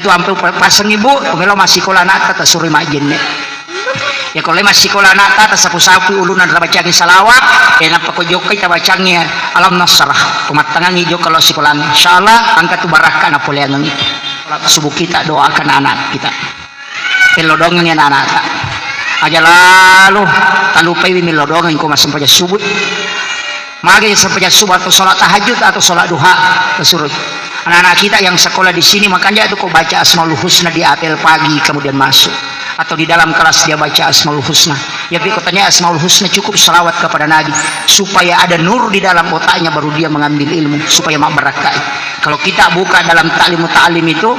itu hampir pasang ibu kalau masih sekolah anak tak suruh majin ya kalau masih sekolah anak tak sapu-sapu ulunan bacaan salawat enak pak jokai kita bacanya alam nasrah kematangan hijau kalau sekolah insyaallah angkat tu barakah Napoleon itu subuh kita doakan anak kita pelodongnya anak aja lalu tak lupa ini melodongan kau masih sampai subuh mari sampai subuh atau sholat tahajud atau sholat duha kesuruh anak-anak kita yang sekolah di sini makanya itu kau baca Asmaul Husna di apel pagi kemudian masuk atau di dalam kelas dia baca Asmaul Husna ya katanya Asmaul Husna cukup selawat kepada Nabi supaya ada nur di dalam otaknya baru dia mengambil ilmu supaya mak berkah. Kalau kita buka dalam ta'lim itu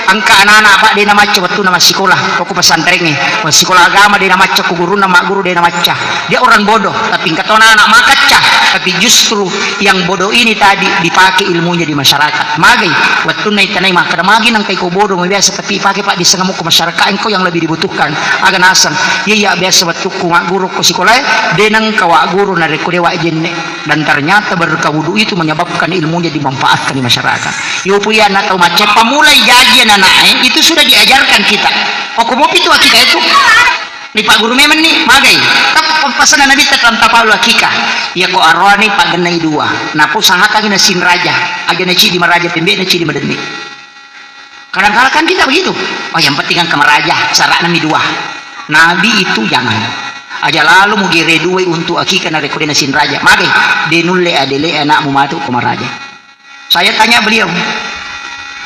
angka anak-anak pak dia nama waktu nama sekolah kau pesantrennya sekolah agama dia nama ku guru nama guru dia nama cah dia orang bodoh tapi kata anak-anak maka cah tapi justru yang bodoh ini tadi dipakai ilmunya di masyarakat magi waktu naik tanai maka magi nang kau bodoh biasa tapi pakai pak di sengamu ke masyarakat engkau yang lebih dibutuhkan agak nasan iya biasa waktu ku guru ku sekolah dia nang kawa guru nari ku dewa jenne dan ternyata berkah wudu itu menyebabkan ilmunya dimanfaatkan di masyarakat. Yo puya anak tahu macam pemulai jajian anak itu sudah diajarkan kita. Oh komopi itu kita itu. Ni Pak Guru memang nih magai. Tapi pasangan Nabi tekan tapau akika. Ya ko arwani Pak genai dua. Napu sangat lagi nasin raja. Aja naci di maraja pembe naci di madeni. Kadang-kadang kan kita begitu. Oh yang penting kan kemaraja. Sarak nami dua. Nabi itu jangan. Aja lalu mau gere dua untuk akika na rekode nasin raja. Magai. Denulle adele anak mumatu kemaraja. Saya tanya beliau,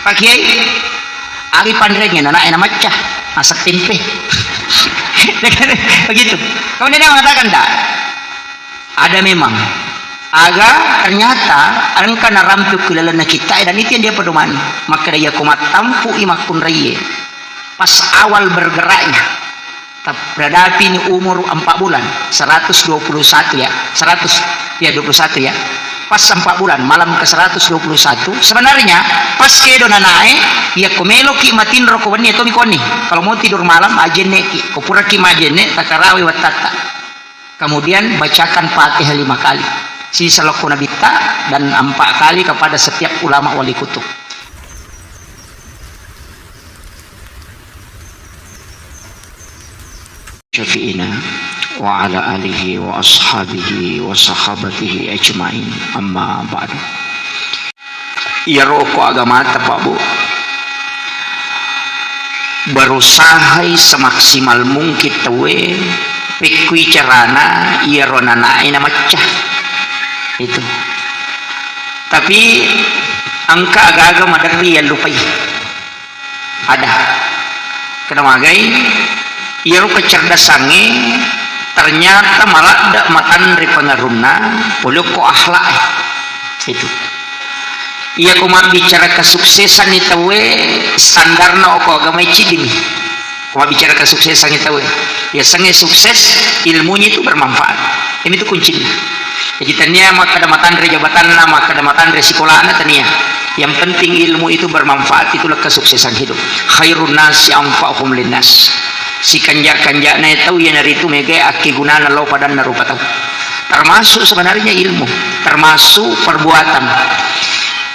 Pak Kiai, ari pandrenya anak enak macah, masak tempe. Begitu. Kemudian dia mengatakan tak, ada memang. Aga ternyata angka naramtu kulalana kita dan itu yang dia pedomani. Maka dia kumat tampu imakun raya. Pas awal bergeraknya, berhadapi ini umur 4 bulan, 121 ya, 100 ya 21 ya. Pas 4 bulan malam ke 121 sebenarnya pas kedo nanae ya komelo ki matin roko wani to mikoni kalau mau tidur malam ajenne ki kopura ki majenne takarawi watata kemudian bacakan Fatihah 5 kali sisa lakuna bitta dan 4 kali kepada setiap ulama wali kutub. Syafi'ina wa ala alihi wa ashabihi wa sahabatihi ajma'in amma ba'du. Ya rokok agama Pak Bu berusaha semaksimal mungkin tawe pikui carana iya ronana ina macah itu tapi angka agak-agak madari yang lupai ada kena magai ia kecerdasannya ternyata malah tidak makan dari pengaruhna boleh kok akhlak itu ia kumat bicara kesuksesan itu standarna oko agama ciding kumat bicara kesuksesan itu ya sangat sukses ilmunya itu bermanfaat ini itu kuncinya jadi tanya maka damatan dari jabatan maka damatan dari sekolah tanya yang penting ilmu itu bermanfaat itulah kesuksesan hidup khairun nasi anfa'uhum linnas si kanjak-kanjaknya tahu ya dari itu mega aki gunana lo pada narupa tahu termasuk sebenarnya ilmu termasuk perbuatan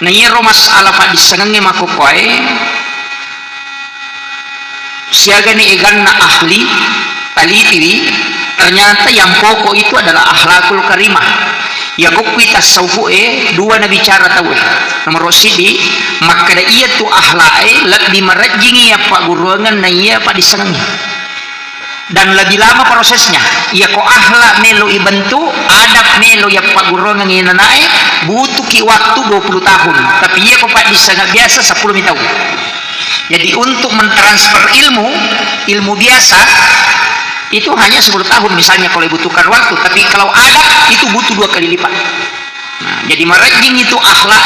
nah iya masalah pada disengenge makokoy siaga ni egan na ahli talitiri ternyata yang pokok itu adalah akhlakul karimah ya bukti tasawuf dua na bicara tahu nomor sidi maka da iya tu akhlak lebih merajingi ya pak guruangan na iya pak disengenge dan lebih lama prosesnya ya ko akhlak melo ibentu adab melo ya pak guruangan ini naik butuh ki waktu 20 tahun tapi iya ko pak disengenge biasa 10 tahun jadi untuk mentransfer ilmu biasa itu hanya 10 tahun misalnya kalau dibutuhkan waktu tapi kalau adab itu butuh 2 kali lipat nah, jadi merajing itu akhlak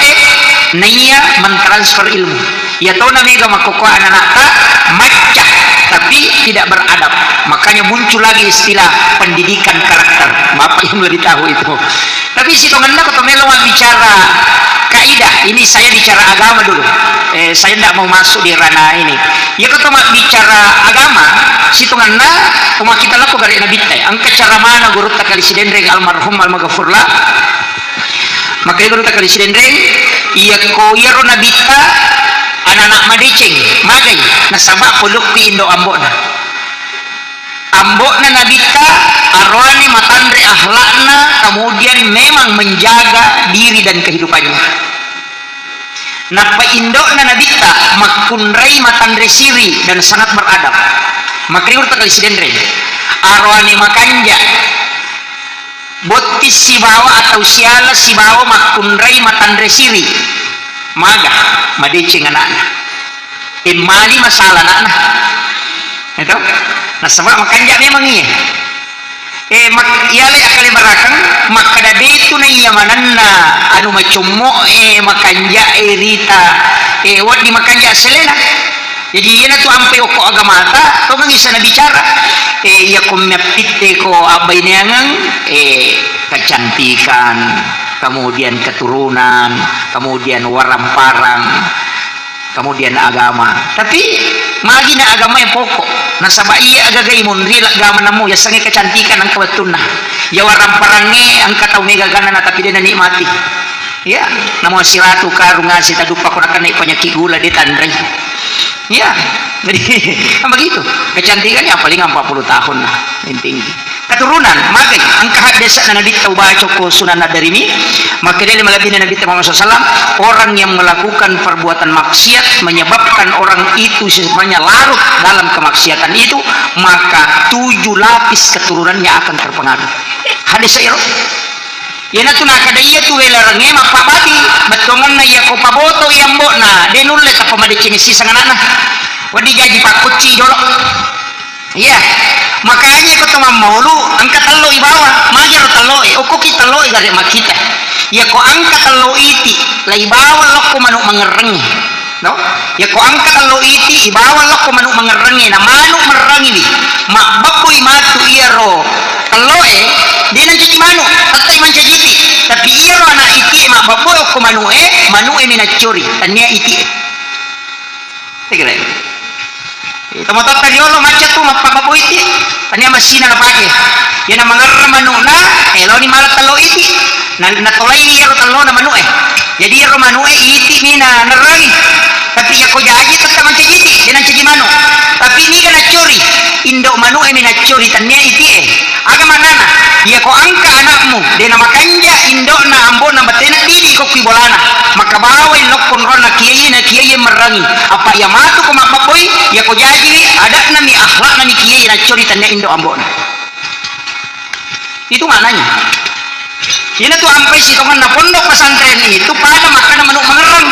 naya mentransfer ilmu ya tahu namanya makoko anak-anak macah tapi tidak beradab makanya muncul lagi istilah pendidikan karakter bapak yang lebih tahu itu tapi si tonganna kata melawat bicara kaidah ini saya bicara agama dulu saya tidak mau masuk di ranah ini ya kata bicara agama si tonganna cuma kita laku gari nabi teh angka cara mana guru takali sidendreng almarhum almaghfurlah maka guru takali sidendreng iya ko yaro nabi ta anak-anak madeceng magai nasaba puluk pi Indo ambona nabita arwani matandre ahlakna, kemudian memang menjaga diri dan kehidupannya. Napa indokna nabita makunrai matandre siri dan sangat beradab. Makriur takali sidendre arwani makanja botis sibawa atau siala sibawa makunrai matandre siri maga madece nganana imali masalah nana itu nah sebab makanya memang iya iyale akali barakang makada detu na iya mananna anu macumo makanja rita wat di makanja selena jadi iya na tu ampe ko agamata to mangisa na bicara iya ko mapite ko abay niyangang kecantikan, kemudian keturunan, kemudian waramparang, kemudian agama. Tapi magi na agama yang pokok. Nasaba iya agagay munri agama namo ya sangi kecantikan ang kawatuna. Ya waramparangnya ang kataw megagana na tapi dia nanikmati. Ya, namo siratu karunga si tadupa ko nakanay panyaki gula di tandray. Ya, jadi begitu. Kecantikannya paling 40 tahun lah, tinggi. Keturunan, magai ang kahadesa na nabitaw baca ko sunan nadarimi, maka dia malabi na nabitaw Muhammad SAW, orang yang melakukan perbuatan maksiat menyebabkan orang itu semuanya larut dalam kemaksiatan itu, maka 7 lapis keturunannya akan terpengaruh. Hadis iro. Yana tu nakadaya tu welarangnya mapabati betongan na iya ko paboto iyambo na denulle ta pamadicini sisanganana wadi gaji pakuci dolok iya makanya ko to mamulu angka talo ibawa majar talo ukuki talo igare makita ya ko angka talo iti la ibawa lokko manuk mangerengi no ya ko angka talo iti ibawa lokko manuk mangerengi na manuk merengi bi mak baboy matu iyaro talo dia nan jadi manu atau iman jadi tapi iya ro anak iti mak baboy ko manu minacuri tanya iti segera tomatot tariolo macet tu mak baboy iti tanya masina na pake yan ang mangarra manu na lo ni malat talo iti na tolay iya ro talo na manu jadi ro manu iti ni na narangi tapi ako jaji tetap jadi dia nan jadi manu tapi ni kana curi indo manu minacuri tanya iti agama nana ya ko angka anakmu dia nama kanja indo na ambo na batena dili ko kuibolana maka bawai lokon rona kiai merangi apa ya matu ko mababoy ya ko jaji ada na mi akhlak na ni kiai na curi tanya indo ambo na itu mananya ini tuh sampai si teman na pondok pesantren itu pada makan manuk mengerang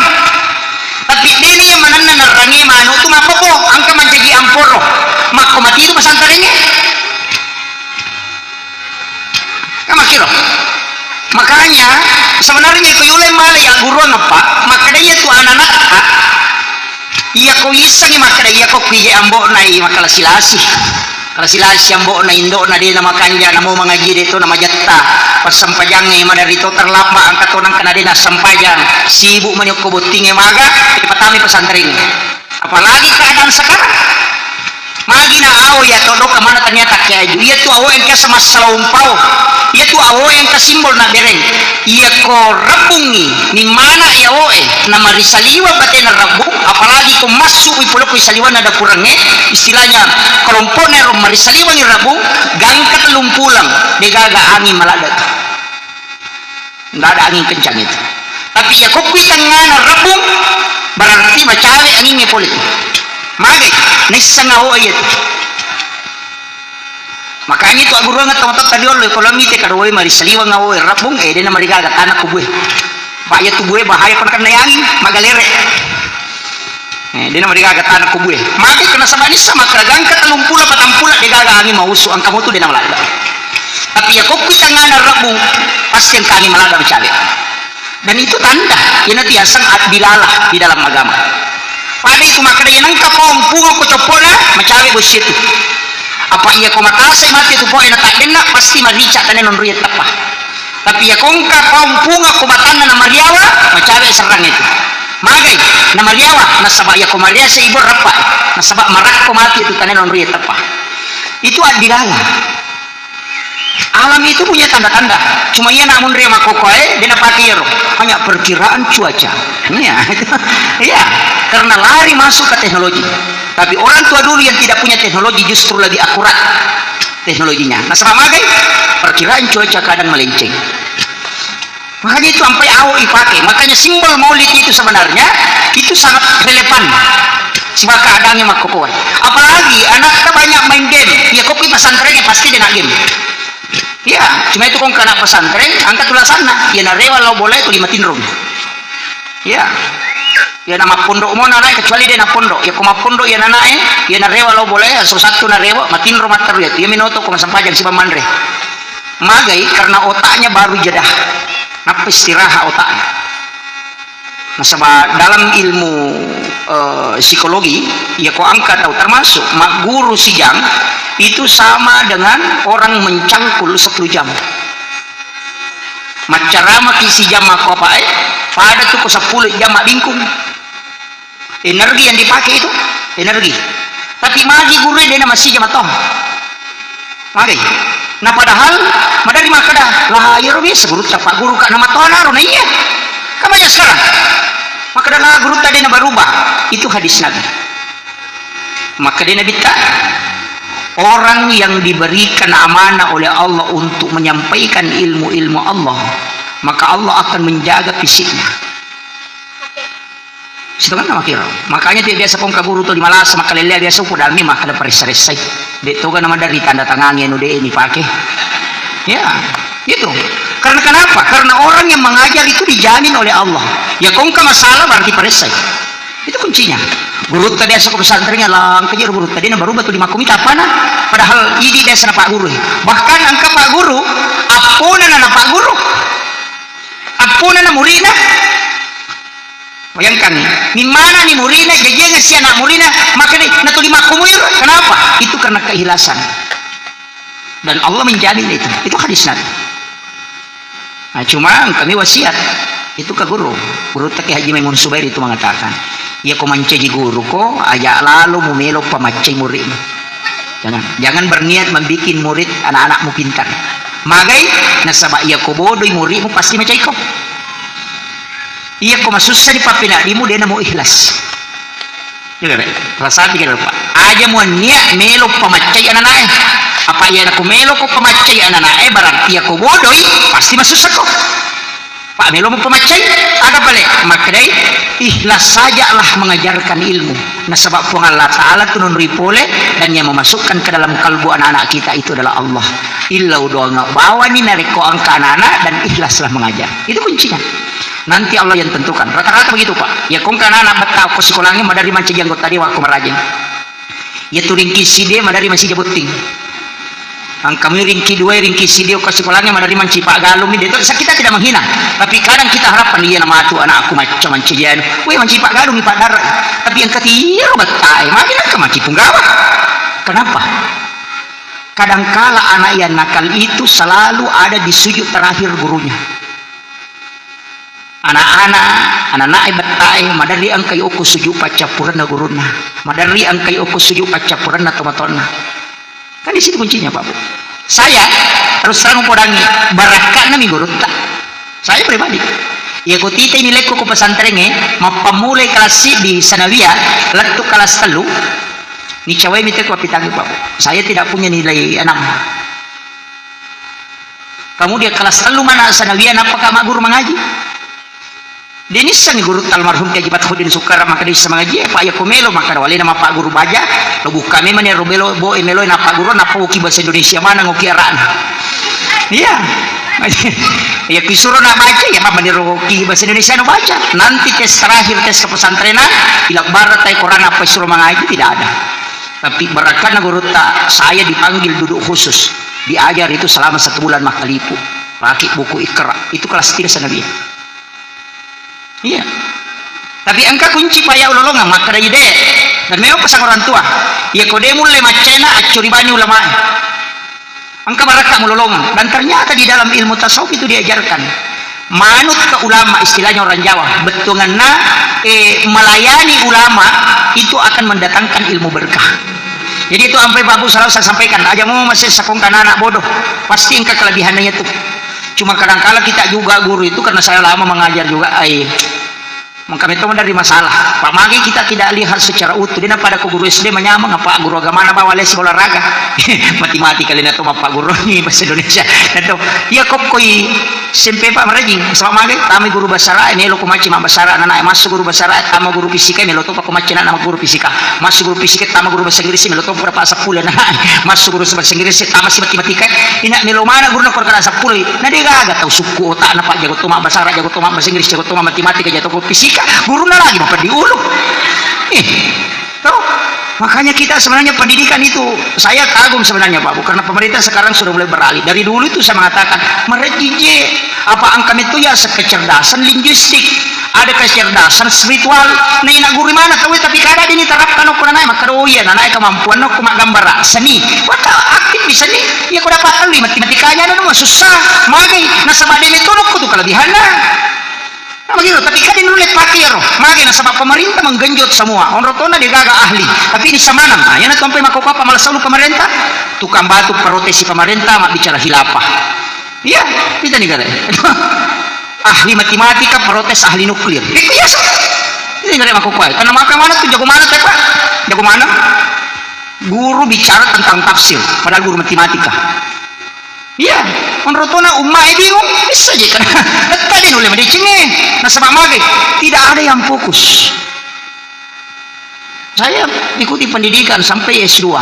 tapi dia yang manana nerangi manu tu mapopo angka menjadi amporo maka mati itu pesantrennya makiro makanya sebenarnya ko yulay mala ya guru apa makada iya tu anak iya ko isang makada iya ko kuye ambo na makala silasi ambo na indo na di na makanja na mo mangaji dito na majatta pasampajang madarito terlapa ang katonang kana din na sampajang sibu man yung kubuting maga ipatami pesantren apalagi keadaan sekarang magi na awo ya todo kamana ternyata kaya iya tu awo yang sama salaumpau iya tu awo yang kasimbol na bereng iya ko rabungi ni mana ya oe na marisaliwa bate na rabu apalagi ko masuk ipulo ko isaliwa na dapurangnya istilahnya kelompok na rom marisaliwa ni rabu gangkat lumpulang degaga angin maladat nggak ada angin kencang itu tapi ya ko kuitanga na rabu berarti macawe anginnya politik magi nisang awo ayat makanya itu aguru nga tomatot tadi oleh kalau mite karoy marisaliwa nga oy rabung dia na marigagat anak ko buwe bahaya tu buwe bahaya kon kana yangin magalere dia na marigagat anak ko buwe magi kana sa banisa makragang ka talumpula patampula degaga angin mauso ang kamu tu dia na malada tapi ya kok kita nga na rabung pasti ang kami malada bicale dan itu tanda yan tiasang at bilalah di dalam agama pada itu makanya yang kapong pungo ko copola macawe bos itu apa iya ko matasay mati itu po na takdena pasti marica tanen non riyat tapa tapi ya kong kapong pungo ko batana na mariawa macawe sarang itu magay na mariawa nasaba iya ko maria sa ibor rapa nasaba marak ko mati itu tanen non riyat tapa itu adilala alam itu punya tanda-tanda cuma ia namun ria makokoe dia pakai hanya perkiraan cuaca iya karena lari masuk ke teknologi Tapi orang tua dulu yang tidak punya teknologi justru lebih akurat teknologinya. Nah sama magai perkiraan cuaca kadang melenceng. Makanya itu sampai awal dipakai. Makanya simbol maulid itu sebenarnya itu sangat relevan. Sebab keadaannya maka kuat. Apalagi anaknya banyak main game. Ya kopi pesantrennya pasti dia nak game. Ya, cuma itu kong anak pesantren angkat tulah sana. Ya narewa lo boleh itu 5 tinrum. Ya. Ya nama pondok mau naik kecuali dia na pondok. Ya kuma pondok ya nanae. Ya narewa lo boleh so satu narewa matinrum mater ya. Ya minoto kuma sampajang si pamandre. Magai karena otaknya baru jedah. Napa istirahat otaknya. Nah, sebab dalam ilmu psikologi, ya kau angkat tahu termasuk mak guru sijang itu sama dengan orang mencangkul 1 jam. Macarama kisi jam mak apa pada tuh ko 10 jam mak lingkung. Energi yang dipakai itu energi. Tapi magi guru dia masih jam atong. Magi. Nah padahal madari makada lah ya biasa guru pak guru kan nama tonaro nah iya. Kamanya sekarang. Maka dah guru tadi nak berubah. Itu hadis Nabi. Maka dia Nabi tak orang yang diberikan amanah oleh Allah untuk menyampaikan ilmu-ilmu Allah, maka Allah akan menjaga fisiknya. Situ kan nama kira. Makanya dia biasa pun guru tu di malas maka lele biasa pun dalam ni maka ada perisai. Dia tu kan nama dari tanda tangan yang udah ini pakai. Ya, itu. Karena kenapa? Karena orang yang mengajar itu dijamin oleh Allah. Ya kau ke masalah berarti perisai. Itu kuncinya. Guru tadi asal ke pesantrennya lang kejar guru tadi na baru batu di makum apa nah? Padahal ini desa Pak Guru. Bahkan angka Pak Guru, apuna na Pak Guru. Apuna na murina. Bayangkan, di mana nih murina jajan si anak murina maka nih natu di makumir. Kenapa? Itu karena keikhlasan. Dan Allah menjamin itu. Itu hadis Nabi. Nah, cuma kami wasiat itu ke guru tak Haji Maimun Subair itu mengatakan ya kau mencaji guru ko ajak lalu memelo pamacai murid jangan berniat membuat murid anak-anakmu pintar magai nasabak iya ko bodoh muridmu pasti macai ko iya ko masusah di papinadimu dia mau ikhlas juga rasa tiga lupa aja mau niat melo pamacai anak-anak apa ya aku melo ko pamacai anak-anak berarti ya ko bodoh pasti masusah ko Pak Melo mau pemacai ada balik maka dari ikhlas sajalah mengajarkan ilmu. Nah sebab pun Allah Ta'ala tunun ripole dan yang memasukkan ke dalam kalbu anak-anak kita itu adalah Allah. Illa doa nggak bawa nih nariko angka anak-anak dan ikhlaslah mengajar. Itu kuncinya. Nanti Allah yang tentukan. Rata-rata begitu Pak. Ya kong anak-anak betah ke sekolahnya madari manci janggut tadi waktu merajin. Ya turing kisi dia madari masih jabuting. Ang kami ringki dua ringki sidio ke sekolahnya madari manci Pak Galung ini itu kita tidak menghina tapi kadang kita harapkan dia nama tu anak aku macam mancian weh manci Pak Galung Pak Dar tapi yang ketiga betai makin ke manci Punggawa kenapa kadangkala anak yang nakal itu selalu ada di sujud terakhir gurunya anak-anak betai madari angkai oku sujud pacapurana guruna madari angkai oku sujud pacapurana tomatona. Kan di situ kuncinya Pak Bu. Saya terus terang podangi barakat nami guru tak. Saya pribadi. Ya ku tita ini leko ku pesantrennya mau pemulai kelas di Sanawiyah letuk kelas telu. Ni cawai mite ku apitangi Pak Bu. Saya tidak punya nilai 6. Kamu dia kelas telu mana Sanawiyah apakah mak guru mengaji? Denisan guru almarhum Haji Batkhudin Sukar maka di semangaji Pak Yakumelo maka wali nama Pak Guru Baja lo buka me mane robelo bo emelo na Pak Guru na uki bahasa Indonesia mana ngoki araan iya ya kisuro na baca ya mane roki bahasa Indonesia no baca nanti tes terakhir tes ke pesantrenan ilak barat tai Quran apa suruh mengaji tidak ada tapi barakan guru tak saya dipanggil duduk khusus diajar itu selama 1 bulan makalipu pakai buku Iqra itu kelas 3 Sanawiyah. Iya. Tapi angka kunci payah ulolongan maka dari ide dan memang pasang orang tua. Ya kode mulai macena acuri banyu ulama. Angka baraka mulolongan dan ternyata di dalam ilmu tasawuf itu diajarkan manut ke ulama istilahnya orang Jawa betunganna melayani ulama itu akan mendatangkan ilmu berkah. Jadi itu sampai bagus selalu saya sampaikan aja mau masih sakongkan anak bodoh pasti angka kelebihannya itu. Cuma kadang-kala kita juga guru itu karena saya lama mengajar juga Kami itu dari masalah. Pak Magi kita tidak lihat secara utuh. Dia pada ke guru SD menyamang apa guru agama bawa les olahraga. Matematika kalian itu Pak guru ni bahasa Indonesia. Itu ya kok koi SMP Pak merajing. Sama Magi kami guru bahasa Arab ini lo kumaci mak bahasa Arab anak masuk guru bahasa Arab sama guru fisika ini lo tuh Pak kumaci nama guru fisika. Masuk guru fisika sama guru bahasa Inggris ini lo tuh berapa 10 nah. Masuk guru bahasa Inggris sama si matematika. Ini milo mana guru nak perkara 10. Nah dia gak tahu suku otak apa jago tuh mak bahasa Arab jago tuh mak bahasa Inggris jago tuh mak matematika jago tuh fisika. Guru lagi bapak diulu. Tahu? Makanya kita sebenarnya pendidikan itu saya kagum sebenarnya Pak, karena pemerintah sekarang sudah mulai beralih. Dari dulu itu saya mengatakan merejije apa angkam itu ya kecerdasan linguistik, ada kecerdasan spiritual. Nah ini guru mana tahu tapi kada ini terapkan ukuran naik maka ya naik kemampuan no kumak gambar seni. Wata aktif di seni ya kau dapat ahli matematikanya dan susah. Magai nasabah demi itu tuh kelebihannya. Nah, begitu, tapi kan ini nulis pakir, makanya sebab pemerintah menggenjot semua. Orang rotona dia gagah ahli, tapi ini sama nam. Nah, yang sampai makau apa malah selalu pemerintah, tukang batu protesi pemerintah, mak bicara hilafah. Iya, kita nih kata. Ahli matematika protes ahli nuklir. Itu ya, ini nggak ada makau kuai. Karena makan mana tuh jago mana pak? Jago mana? Guru bicara tentang tafsir, padahal guru matematika. Iya, menurutnya umat bingung bisa aja kan? Tadi nulis di sini, nasabah mage tidak ada yang fokus. Saya ikuti pendidikan sampai S2,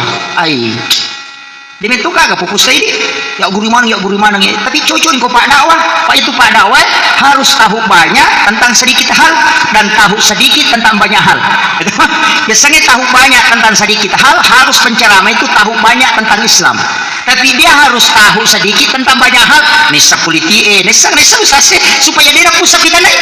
demi itu kagak fokus saya ini. Ya guru mana ya. Tapi cocok kau Pak Dakwah, Pak itu Pak Dakwah harus tahu banyak tentang sedikit hal dan tahu sedikit tentang banyak hal. Biasanya tahu banyak tentang sedikit hal, harus penceramah itu tahu banyak tentang Islam. Tapi dia harus tahu sedikit tentang banyak hal. Nisa politik, nisa supaya dia pusat kita naik.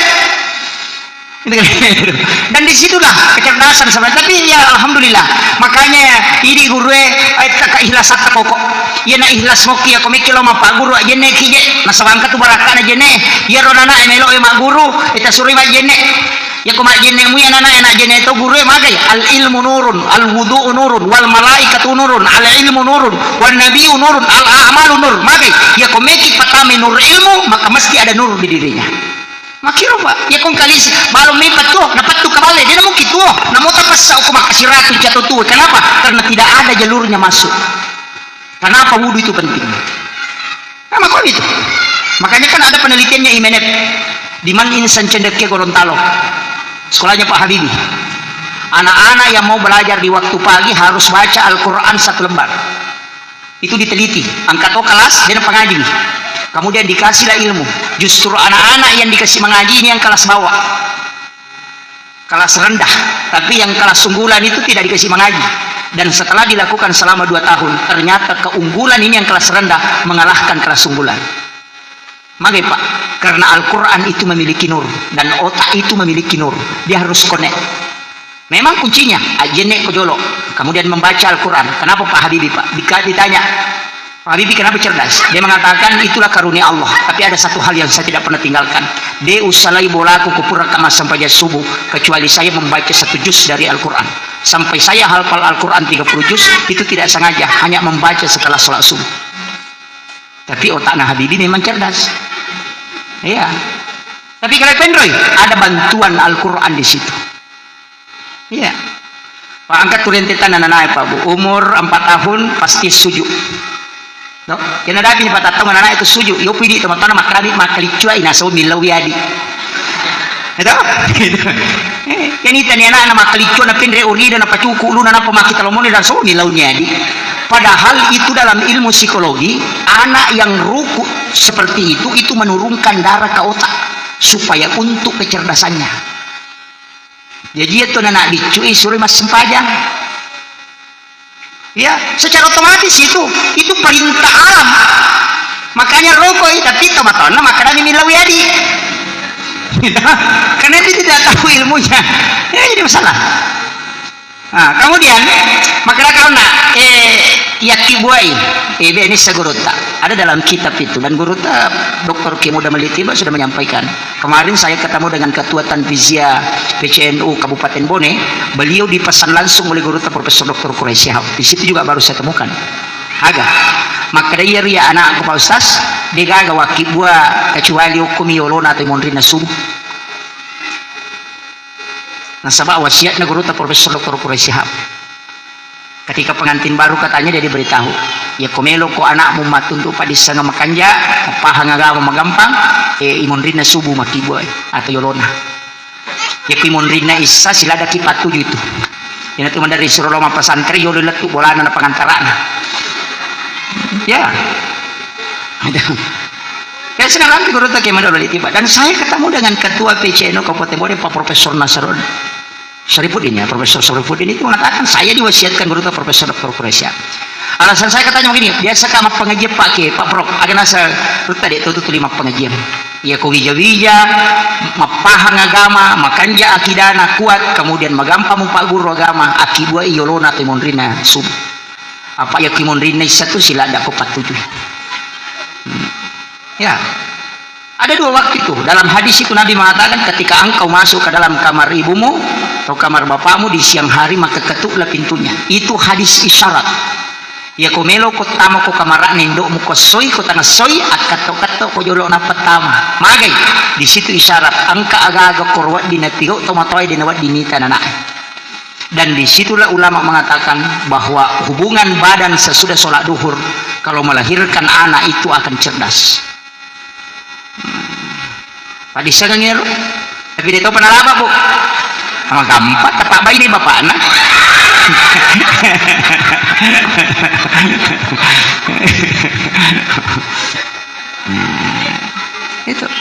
Dan disitulah kecerdasan sebenarnya. Tapi ya alhamdulillah. Makanya ini guru ikhlas tak pokok. Ya na ikhlas moki aku mikir lo mapa guru aja nek kije. Na sabangka tu barakan aja nek. Ya rodana emelo ema guru eta suri aja nek. Ya kuma jenne mu yana anak jenne itu guru magai al ilmu nurun al wudu nurun wal malaikatu nurun al ilmu nurun wal nabiyyu nurun al a'malu nur magai ya komeki patame nur ilmu maka mesti ada nur di dirinya. Makiro Pak ya kong kalis balong lipat tuh dapat tuh kembali dia mungkin tuh namun tak pasal aku makasih ratu jatuh tuh kenapa karena tidak ada jalurnya masuk. Kenapa wudu itu penting? Nah makanya itu makanya kan ada penelitiannya Imenep di man insan cendekia Gorontalo sekolahnya Pak Habibie. Anak-anak yang mau belajar di waktu pagi harus baca Al-Quran 1 lembar. Itu diteliti. Angkat kelas dan pengaji. Kemudian dikasihlah ilmu. Justru anak-anak yang dikasih mengaji ini yang kelas bawah, kelas rendah. Tapi yang kelas unggulan itu tidak dikasih mengaji. Dan setelah dilakukan selama 2 tahun, ternyata keunggulan ini yang kelas rendah mengalahkan kelas unggulan. Magai Pak, karena Al-Quran itu memiliki nur dan otak itu memiliki nur. Dia harus connect. Memang kuncinya ajenek kojolo. Kemudian membaca Al-Quran. Kenapa Pak Habibie Pak? Ditanya, Pak Habibie kenapa cerdas? Dia mengatakan itulah karunia Allah. Tapi ada satu hal yang saya tidak pernah tinggalkan. De usalai bolaku kupura kama sampai subuh. Kecuali saya membaca 1 juz dari Al-Quran. Sampai saya hafal Al-Quran 30 juz itu tidak sengaja, hanya membaca setelah sholat subuh. Tapi otaknya Habibie memang cerdas. Iya. Tapi kalau pendroy ada bantuan Al-Quran di situ. Iya. Pak angkat turentetan anak-anak Pak Bu. Umur 4 tahun pasti sujud. No? Yang ada di 4 tahun anak-anak itu sujud. Yo pidi teman-teman makrami maklicua ina so milau yadi. Itu? Yang itu ni anak-anak maklicua na pendre uri dan apa cuku lu na pemaki talomoni dan so milau yadi. Padahal itu dalam ilmu psikologi, anak yang ruku seperti itu menurunkan darah ke otak supaya untuk kecerdasannya. Jadi itu anak dicui suruh mas sempajang. Ya, secara otomatis itu perintah alam. Makanya rokok tapi tomatona makanan ini lawiyadi. Karena dia tidak tahu ilmunya. Ya, jadi masalah. Nah, kemudian maka karena yaki buai ini segurutta ada dalam kitab itu dan guruta Dr. Kemuda Melitiba sudah menyampaikan. Kemarin saya ketemu dengan Ketua Tanfizia PCNU Kabupaten Bone, beliau dipesan langsung oleh guruta Profesor Dr. Quraisy. Di situ juga baru saya temukan. Agak maka dia ria anak aku Pak Ustaz dia gaga wakil buah kecuali hukum yolona atau mondrina subuh. Nasabah wasiat na guru ta Profesor Dr. Quraish Shihab. Ketika pengantin baru katanya dia diberitahu, ya komelo ko anakmu matunduk pa disa nga makanja, mapahang agama magampang, imon rin na subu makiboy atau yolona. Ya imon rin na isa sila daki patuju itu. Yan ito man dari surolo mapasantri yolo latu bolana na pangantaraan. Ya. Kaya sinalam guru ta kay Manolo Litiba. Dan saya ketemu dengan ketua PCNO Kabupaten Bode Pak Profesor Nasrul Syarifuddin ya, Profesor Syarifuddin itu mengatakan saya diwasiatkan guru ta Profesor Dr. Quraish. Alasan saya katanya begini, biasa kamat pengajian Pak Prof, agak nasa tadi itu 5 pengajian. Ya ko wija-wija, mapahang agama, makanja akidana kuat, kemudian magampa mo Pak Guru agama, akibua iyolona timonrina sub. Apa ya kimonrina satu sila ada ko patuju. Ya. Ada 2 waktu itu. Dalam hadis itu Nabi mengatakan ketika engkau masuk ke dalam kamar ibumu atau kamar bapakmu di siang hari maka ketuklah pintunya. Itu hadis isyarat. Ya komelo ko tamo ko kamar nindo mo ko soy ko tanga soy akato ko jolo na patama. Magay di situ isyarat angka aga-aga korwat dinatigo tomatoy dinawat dinita nana. Dan disitulah ulama mengatakan bahwa hubungan badan sesudah sholat duhur kalau melahirkan anak itu akan cerdas. Pak Disa ngero, tapi dia tahu penalaba bu, sama gampang tapak bayi ni bapak anak.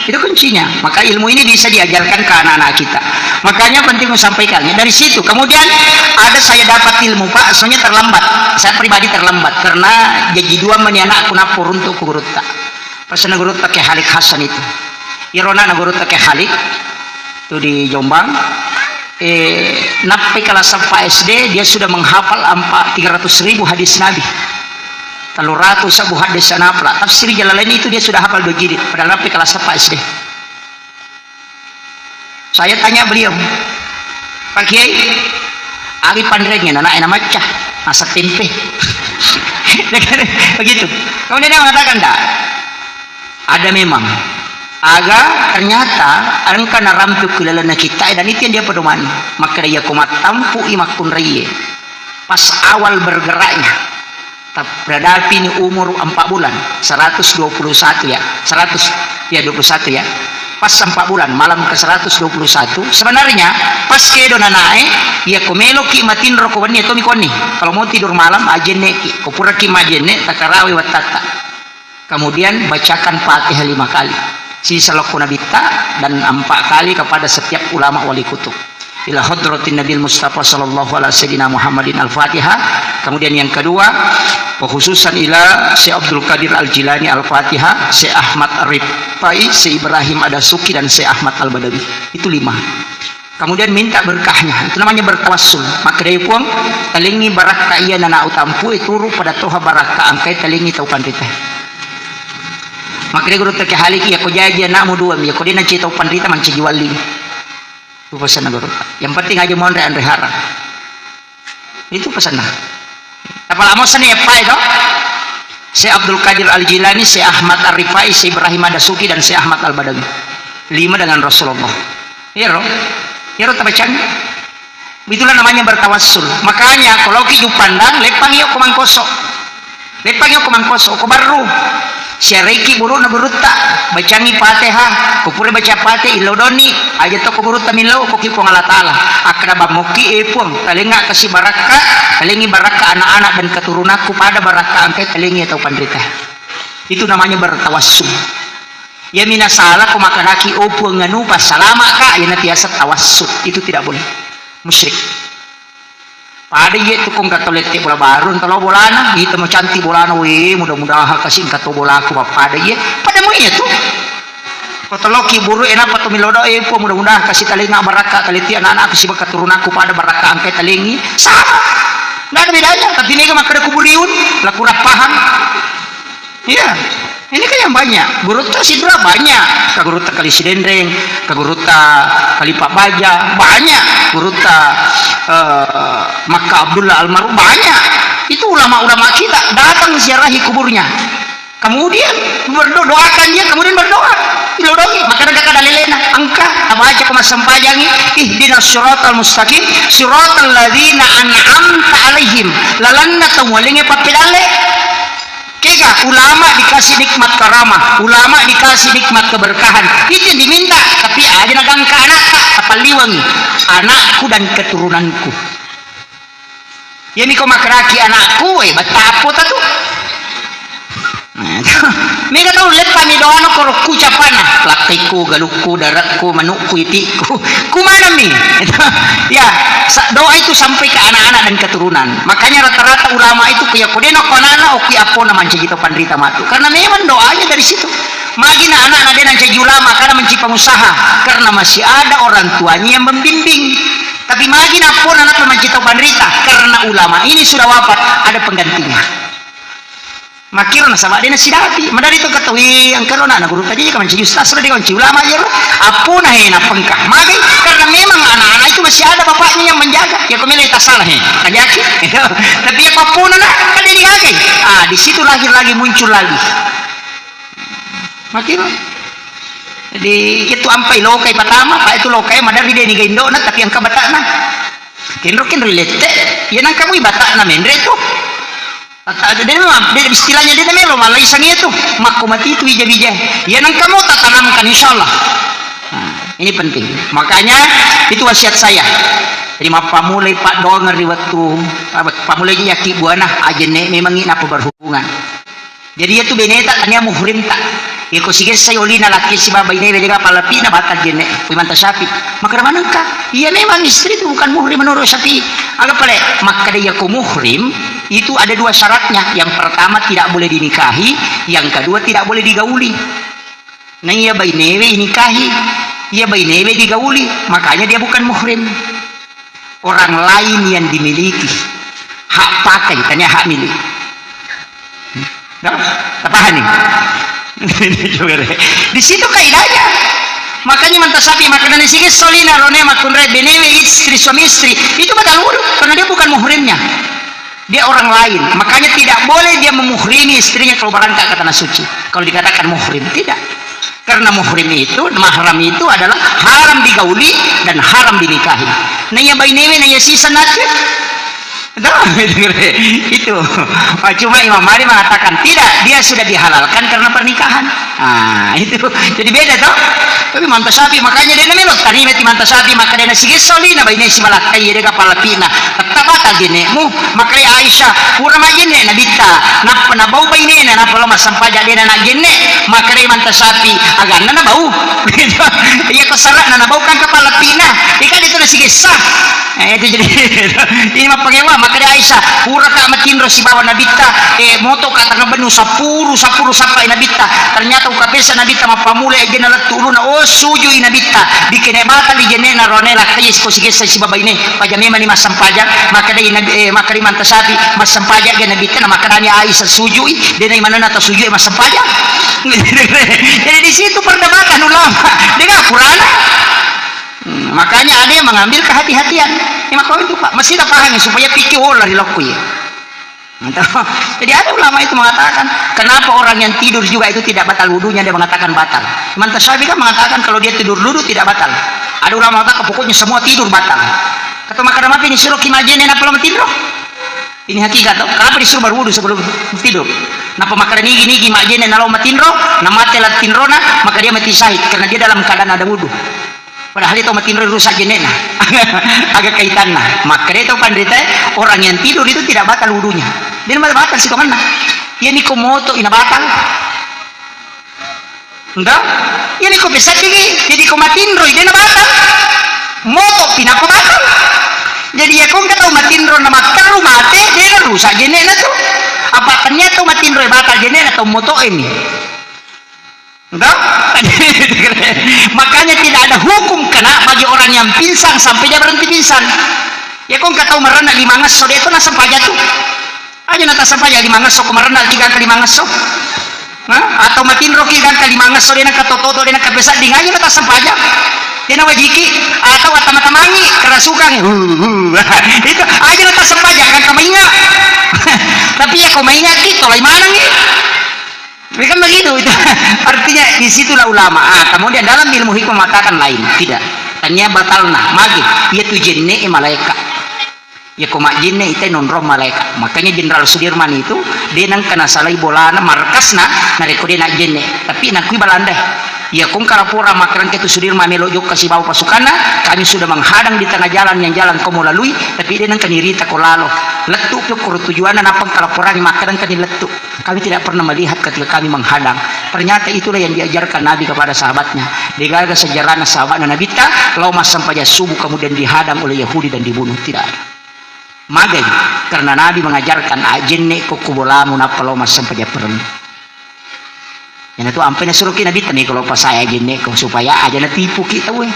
Itu kuncinya. Maka ilmu ini bisa diajarkan ke anak-anak kita. Makanya penting menyampaikannya dari situ. Kemudian ada saya dapat ilmu Pak, soalnya terlambat. Saya pribadi terlambat karena jadi 2 menianak aku napur untuk guru tak. Pas na guru tak ke Halik Hasan itu. Irona na guru tak ke Halik itu di Jombang. Napi kelas 4 SD dia sudah menghafal 300.000 hadis Nabi. 300 hadis sanapla. Tafsir Jalalain itu dia sudah hafal 2 jilid. Padahal napi kelas 4 SD. Saya tanya beliau, Pak Kiai, Ali pandrengnya anak macah masak tempe. Begitu. Kemudian dia mengatakan dah, ada memang. Aga ternyata angka narampu kelalana kita dan itu yang dia pedomani. Maka dia komat tampu imakun reye. Pas awal bergeraknya, berhadapi ini umur 4 bulan, 121 ya, 21 ya. Pas 4 bulan, malam ke 121, sebenarnya pas kedo nanae, ya komelo ki matin rokowani atau mikoni. Kalau mau tidur malam ajenne ki, kopura ki majenne takarawi watata. Kemudian bacakan Fatihah 5 kali. Sisa lakuna bitta dan 4 kali kepada setiap ulama wali kutub. Ila hadratin Nabi Mustafa sallallahu alaihi wasallam Muhammadin Al-Fatihah. Kemudian yang kedua, khususan ila Syekh Abdul Qadir Al-Jilani Al-Fatihah, Syekh Ahmad Rifai, Syekh Ibrahim Adasuki dan Syekh Ahmad Al-Badawi. Itu 5. Kemudian minta berkahnya. Itu namanya bertawassul. Maka dari puang talingi barakah iya nana utampu itu pada toha barakah angkai talingi tau pandita. Maka dari guru tak haliki ya ko jaja namu 2 ya ko dina citau pandita manci juali. Itu pesan guru. Yang penting aja mohon re harap. Itu pesan. Apa lama sana ya Pak itu? Syekh Abdul Qadir Al-Jilani, Syekh Ahmad Ar-Rifai, Syekh Ibrahim Adasuki dan Syekh Ahmad Al-Badawi. 5 dengan Rasulullah. Iya roh. Ya roh tabacanya. Itulah namanya bertawassul. Makanya kalau ki pandang lepang yo kumangkoso. Lepang yo kumangkoso ko baru. Syariki buru na berutta bacangi Fatihah kupure baca Fatihah ilodoni aja to ko berutta milau ko ki ko ngala taala akra bamuki epung talinga kasih baraka talingi baraka anak-anak dan keturunanku pada baraka angkai talingi atau pandrita. Itu namanya bertawassul. Ya mina salah ko makanaki opung nganu pas salama ka ya tiasa tawassul. Itu tidak boleh. Musyrik. Pada ye tukung katolete bola baru kalau bolana gitu mau cantik bolana we mudah-mudahan kasih kato bola aku pada ye pada mu ye tuh potoloki buru enak patu milodo po mudah-mudahan kasih talinga baraka taliti anak-anak kasih keturunanku pada baraka angkai talingi sama nggak ada bedanya tapi ini maka ada kuburiun laku paham iya ini kan yang banyak guru tak sidra banyak ke guru tak kali sidendreng ke guru tak kali Pak Baja banyak guru tak Maka Abdullah Almarhum banyak itu ulama-ulama kita datang ziarahi kuburnya kemudian berdoakan dia kemudian berdoa bilodogi maka nagkakadalilena angka abaca ko masampajangi ihdinas siratal mustaqim siratal ladzina an'amta alaihim lalanna tawalingnya papilale kega ulama dikasih nikmat karamah, ulama dikasih nikmat keberkahan, itu yang diminta. Tapi aja nagang ke anak, apaliwangi anakku dan keturunanku. Ya ni kau makraki anakku, batapo tatu. Mereka tahu lihat kami doa no korokku capana, lakiku, galukku, daratku, manukku, itiku, kumana mi? Ya doa itu sampai ke anak-anak dan keturunan. Makanya rata-rata ulama itu kuya kodeno konana oki apo na manci kita pandrita matu. Karena memang doanya dari situ. Magina anak-anak dia nanti ulama karena menci pengusaha, karena masih ada orang tuanya yang membimbing. Tapi magina apo anak manci pandrita karena ulama ini sudah wafat, ada penggantinya. Makirna sama dia nasi dati, madari itu ketahui yang kalau nak guru tadi kan menci ustaz sudah dia menci ulama aja, apo nah hena pengkah, magi karena memang anak-anak itu masih ada bapaknya yang menjaga, ya kemana kita salah kajaki, tapi ya apapun anak kan dia lagi, di situ lagi muncul lagi, makir, jadi itu ampai lokai pertama, pak itu lokai madari dia ni gaindo na tapi yang kabatak na, kendro relate, ya nang kamu ibatak na mendre itu. Dia istilahnya dia melo malah isang itu makku mati itu bija-bija ya nang kamu tak tanamkan insyaallah. Ini penting, makanya itu wasiat saya. Jadi pamulai pak donger di waktu pamulai yaki buana ajene memang ini apa berhubungan. Jadi itu beneta tanya muhrim tak. Ya ko sige sayo lina laki si baba ini juga palapi na batal jene pimanta sapi. Maka mana ka? Iya memang istri itu bukan muhrim menurut sapi. Agak pale maka dia ko muhrim itu ada dua syaratnya. Yang pertama tidak boleh dinikahi, yang kedua tidak boleh digauli. Nah iya bayi newe nikahi, iya bayi newe digauli, makanya dia bukan muhrim. Orang lain yang dimiliki hak pakai, tanya hak milik. Dah, apa nih? Di situ kaidahnya. Makanya mantap sapi makanan sih solina rone makunre benewe istri suami istri itu batal wudu karena dia bukan muhrimnya. Dia orang lain, makanya tidak boleh dia memuhrimi istrinya kalau berangkat ke tanah suci. Kalau dikatakan muhrim tidak, karena muhrim itu mahram itu adalah haram digauli dan haram dinikahi. Naya bainewe naya sisa nanti. Itu cuma Imam Malik mengatakan tidak, dia sudah dihalalkan karena pernikahan. Itu jadi beda toh. Tapi mantap sapi makanya dia namelo tadi mati mantap sapi maka dia nasi solina bayi nasi malakai dia kapal pina tetap batal genemu maka Aisyah pura majene nabita napa na bau bayi nena napa lo masam pajak dia nak gene maka dia mantap sapi agak nana bau. Iya kesarak nana bau kan kapal pina ikan itu nasi gesah. Itu jadi ini mah pengewa maka dia Aisyah pura ka matinro si bawa nabita moto kata ngabenu sapuru sampai nabita ternyata ukapesa nabita mapamule aja nalat turuna suju inabita bikin batal di jenena ronela kayes ko sige sa si baba ini pajamema ni masam pajak maka dia maka di mantasati masam pajak dia nabita na maka dia Aisyah sujui dia na mana nata sujui masam pajak. Jadi di situ perdebatan ulama dengan Quran. Makanya ada yang mengambil kehati-hatian. Ya maka itu Pak, mesti pahami supaya pikir olah dilakukan ya. Jadi ada ulama itu mengatakan, kenapa orang yang tidur juga itu tidak batal wudunya, dia mengatakan batal. Imam Tasyabi kan mengatakan kalau dia tidur dulu tidak batal. Ada ulama mengatakan pokoknya semua tidur batal. Kata makanan apa ini suruh kimajene apa belum tidur? Ini hakikat toh. Kenapa disuruh berwudu sebelum tidur? Napa makanan ini kimajene nalo matindro, nama telat tindrona, maka dia mati syahid karena dia dalam keadaan ada wudu. Padahal itu matindro rusak jenena. Agak kaitan nah. Maka dia tahu pandita orang yang tidur itu tidak batal wudunya. Dia batal sih kemana? Ya ni komoto ina batal. Enggak? Ya ni ko bisa lagi. Jadi ko matindro dia na batal. Moto pinako batal. Jadi ya kung tahu matindro na makaru mate dia na rusak jenena tuh. Apa ternyata matindro batal jenena atau moto ini? Enggak? Makanya tidak ada hukum kena bagi orang yang pingsan sampai dia berhenti pingsan. Ya kau nggak tahu merendah 5 ngaso dia itu nasa pajak tuh. Aja nata sampaya 5 ngaso kumarendah 3 kali 5 ngaso. Atau matin roki 3 kali 5 ngaso dia nak toto dia nak kebesak di ngaji nata sampaya. Dia nak wajiki atau atama-tamangi kerasukan. Itu aja nata sampaya kan kau ingat. Tapi ya kau ingat gitu lah mana nih? Bukan begitu itu. Artinya disitulah ulama. Kemudian dalam ilmu hikmah mengatakan lain. Tidak. Tanya batalna magi. Ia tu jinne malaikat. Ya koma jinne itu non-rom malaikat. Makanya Jenderal Sudirman itu dia nang kena salai bolana markasna nareko dia nak jinne. Tapi nak kui balanda. Ya kung karapura makaran itu Sudirman melojok kasih bawa pasukanna. Kami sudah menghadang di tengah jalan yang jalan kamu lalui. Tapi dia nang kanirita ko lalo. Letuk tu kur tujuan napang karapura ni makaran kani letuk. Kami tidak pernah melihat ketika kami menghadang. Ternyata itulah yang diajarkan Nabi kepada sahabatnya. Digaga sejarahnya sahabatnya Nabi ta, lama sampai subuh kemudian dihadang oleh Yahudi dan dibunuh. Tidak. Magay, karena Nabi mengajarkan ajenne ko kubolamu na lama sampai dia perang. Yan itu ampe na suruh Nabi tani kalau pas saya ajenne ko supaya aja na tipu kita we.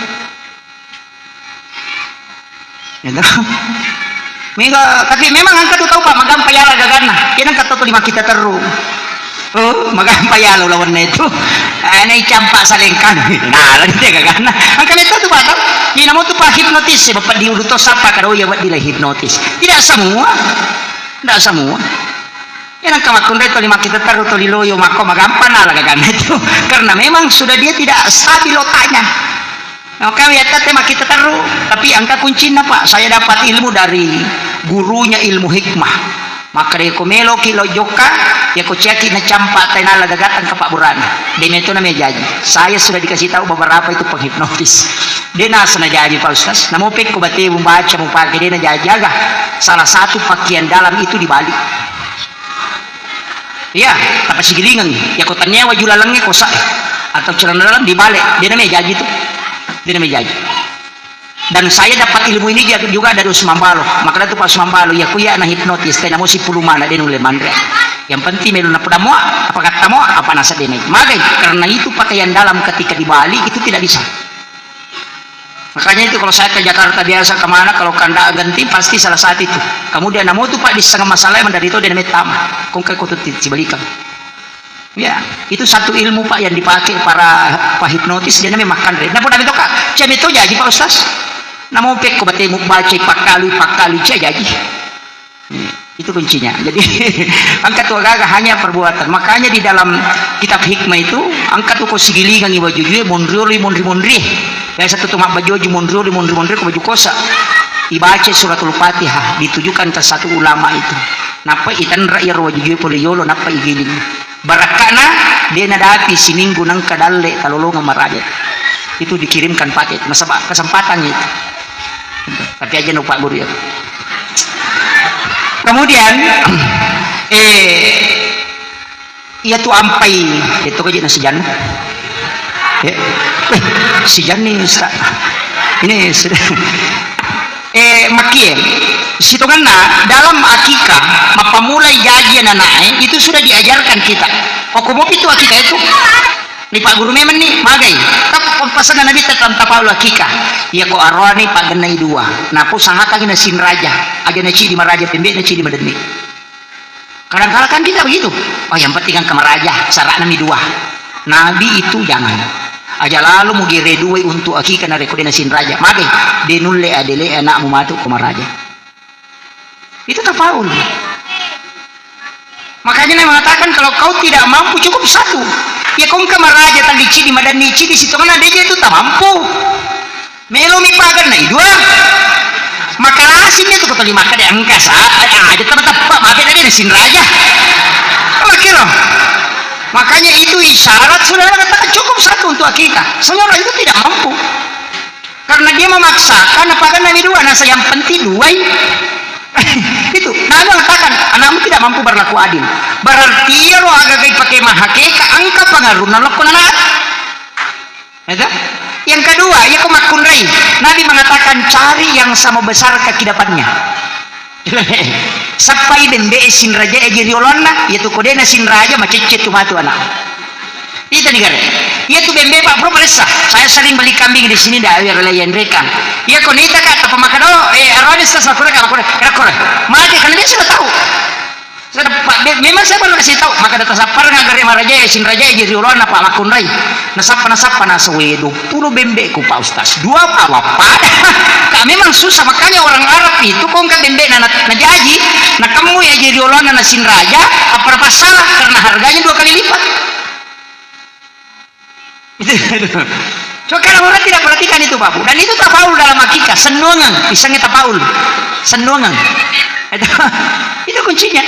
Yan tapi memang angkat tu tahu Pak magampayala gagana. Yan ang katuto lima kita terus. Oh, magampayalo lawan na ito. Ay campak sa lengkan. Nah, lagi dia gagana. Ang kanito tu Pak. Yan mo tu Pak hipnotis. Bapak diurutos apa karo ya buat dila hipnotis. Tidak semua. Tidak semua. Yan ang kamakun dito lima kita terus to liloyo mako magampan na gagana itu. Karena memang sudah dia tidak stabil otaknya. Maka ya tema kita terus, tapi angka kuncinya Pak, saya dapat ilmu dari gurunya ilmu hikmah. Maka dia komelo kilo joka, ya kociaki na campak tainala gagatan ke Pak Burana. Dia itu namanya janji. Saya sudah dikasih tahu beberapa itu penghipnotis. Dia nasa na janji Pak Ustaz. Namupik ko bati membaca mupake dia na jaga. Salah satu pakaian dalam itu dibalik. Ya, tapi sigilingan. Ya ko tanya wajulalangnya kosa. Atau celana dalam dibalik. Dia namanya janji itu. Dia namanya janji. Dan saya dapat ilmu ini juga dari Usman Balo. Maka itu Pak Usman Balo ya kuya na hipnotis kaya namo si pulumana din ule mandre. Yang penting meron na pada mo apa kata mo apa nasa din. Magay karena itu pakaian dalam ketika dibalik itu tidak bisa. Makanya itu kalau saya ke Jakarta biasa kemana kalau kanda ganti pasti salah satu itu. Kemudian namo tu Pak di setengah masalah dari itu dia namanya tama. Kung kay kutut sibalikan. Ya, itu satu ilmu Pak yang dipakai para hipnotis dia namanya makan red. Nah, pun itu Kak, jam itu jadi Pak Ustaz. Namo pek ko bate mo baca pakali jadi. Itu kuncinya. Jadi angkat tu agak hanya perbuatan. Makanya di dalam kitab hikmah itu angkat tu ko sigilingan iwa jujue mondri. Ya satu tumak bajoju mondri ko baju kosa. Dibaca suratul Fatihah ditujukan ke satu ulama itu. Napa itan rakyat wajujue poliyolo napa igiling. Barakana dia nadapi siminggu nang kadalle kalolongan maraja itu dikirimkan paket nasabak kesempatannya itu tapi aja lupa guru ya. Kemudian ia tuh ampai itu aja nasi jan si jan nih Ustaz ini makie situnganna dalam akikah mapamulai gajian anak itu sudah diajarkan kita. Okumop itu akikah itu ni Pak Guru memang nih magai pasangan Nabi tentang tapaul akikah ya ko arwani Pak genai dua napo sangaka gina sin raja aja na ci di maraja pembe na ci di madeni kadang-kadang kan kita begitu oh yang penting kan kemaraja sarak nami dua Nabi itu jangan aja lalu mugire dua untuk akikah na rekodena sin raja magai denulle adele anak mumatu kemaraja itu tafaul. Makanya dia mengatakan kalau kau tidak mampu cukup satu. Ya kau kamaraja tadi cidi madani cidi situ kan ada itu tak mampu. Melo mi pagan na dua. Maka asinnya itu kata maka dia angkas aja tepat maka dia sin raja. Makanya makanya itu isyarat sudah katakan cukup satu untuk akikah. Senyora itu tidak mampu. Karena dia memaksakan apa kan Nabi dua nasa yang penting dua. Itu Nabi mengatakan anakmu tidak mampu berlaku adil berarti ya lo agak pakai mahakeka angka pengaruh nalok anak yang kedua ya kemakun rai Nabi mengatakan cari yang sama besar kekidapannya sampai bende sin raja ejiriolonna yaitu kodena sin raja macet tumatu anak itu negara itu bembe Pak Bro Malesa saya sering beli kambing di sini daerah layan rekan ya konita kata pemakado arwani stas lakura mati karena dia sudah tahu memang saya baru kasih tahu maka data sapar ngagari maraja sin raja jadi ulon apa makun rai nasapa nasawedo puluh bembe ku Pak Ustaz dua apa kami memang susah makanya orang Arab itu kong ka bembe na jaji nah kamu ya jadi ulon na sin raja apa salah karena harganya 2 kali lipat So kalau orang tidak perhatikan itu Pak Bu, dan itu tapaul dalam hakikat, senongan, pisangnya tapaul, senongan. Itu kuncinya.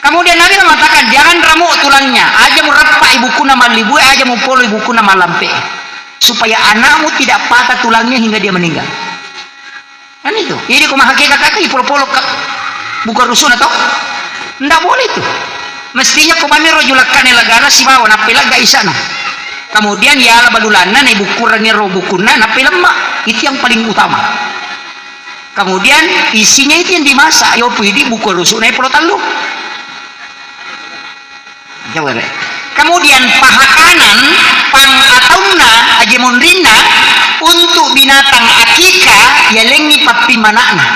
Kemudian Nabi mengatakan jangan ramuk tulangnya, aja mau repak ibuku nama libu, aja mau polo ibuku nama lampe, supaya anakmu tidak patah tulangnya hingga dia meninggal. Kan itu. Jadi kau hakikat kaki polo-polo bukan rusun atau? Tidak boleh itu. Mestinya kau bani rojulakan negara si bawa napilah gak isana. Kemudian ya ala badulana na ibu kurangnya robukuna napi lemak, itu yang paling utama. Kemudian isinya itu yang dimasak, yo pidi buku rusuk na puluh talu. Kemudian paha kanan pang atauna aja mondrina untuk binatang akika ya lengi papi manakna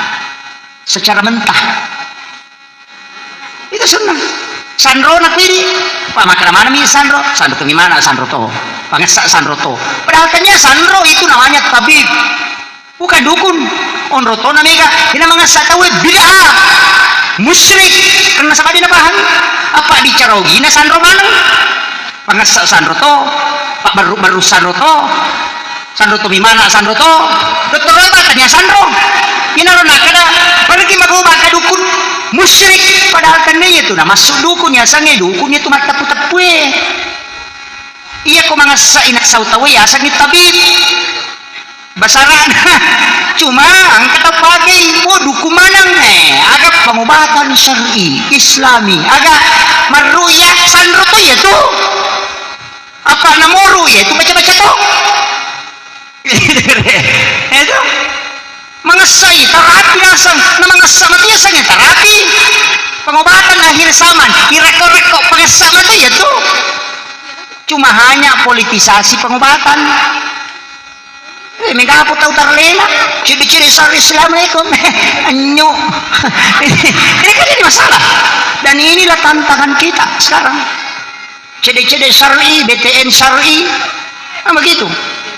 secara mentah. Itu sunnah. Sandro nak pilih Pak makna mana mi Sandro tu gimana Sandro to pangesak Sandro to padahal tanya Sandro itu namanya tabib bukan dukun onro to namanya ini mengasak tahu bid'ah musyrik karena sama dia paham apa dicarogi na Sandro mana pangesak Sandro to Pak baru Sandro to gimana Sandro to dokter apa tanya Sandro ini nak kada pergi magubah ka dukun musyrik padahal kan dia itu nah masuk dukunnya sange dukunnya itu mata putepue iya kok mangasa inak sautawe ya sange tabib basaran cuma angkat pakai dukun manang agak pengobatan syar'i islami agak marruya Sandro tuh ya tuh apa namoru ya itu baca-baca tuh itu mengesai terapi asam nama ngesam itu ya sangat terapi pengobatan akhir zaman direko-reko pengesam itu ya tuh cuma hanya politisasi pengobatan mega apa tahu terlena ciri-ciri Assalamualaikum anyu ini kan ini masalah dan inilah tantangan kita sekarang ciri-ciri syar'i BTN syar'i begitu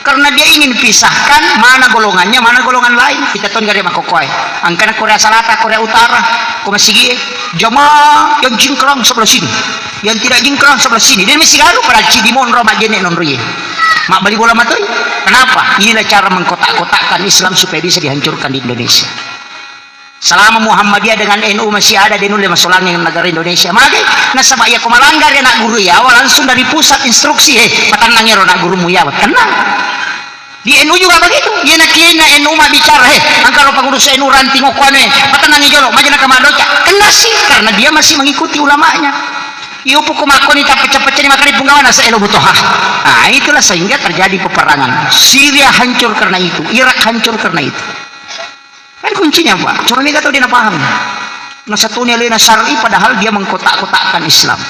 karena dia ingin pisahkan mana golongannya mana golongan lain kita tuh nggak ada makokoi angkana Korea Selatan Korea Utara kau masih gini jamaah yang jingkrang sebelah sini yang tidak jingkrang sebelah sini dia masih garu pada cidimon roma jene non ruye mak beli bola matoi kenapa inilah cara mengkotak-kotakkan Islam supaya bisa dihancurkan di Indonesia selama Muhammadiyah dengan NU masih ada di NU masulang yang negara Indonesia maka nasabah ya kau melanggar ya nak guru ya langsung dari pusat instruksi patanangnya ro nak gurumu ya tenang di NU juga begitu ya nak NU mah bicara kalau pengurus NU ranting okwane patanangnya jolo majana kamadoca kena sih karena dia masih mengikuti ulamanya iyo puku makoni tak pecah-pecah ni makani punggawan asa elo butoha nah itulah sehingga terjadi peperangan Syria hancur karena itu Irak hancur karena itu kan kuncinya Pak cuma ini tahu dia paham nah satunya lena syar'i padahal dia mengkotak-kotakkan Islam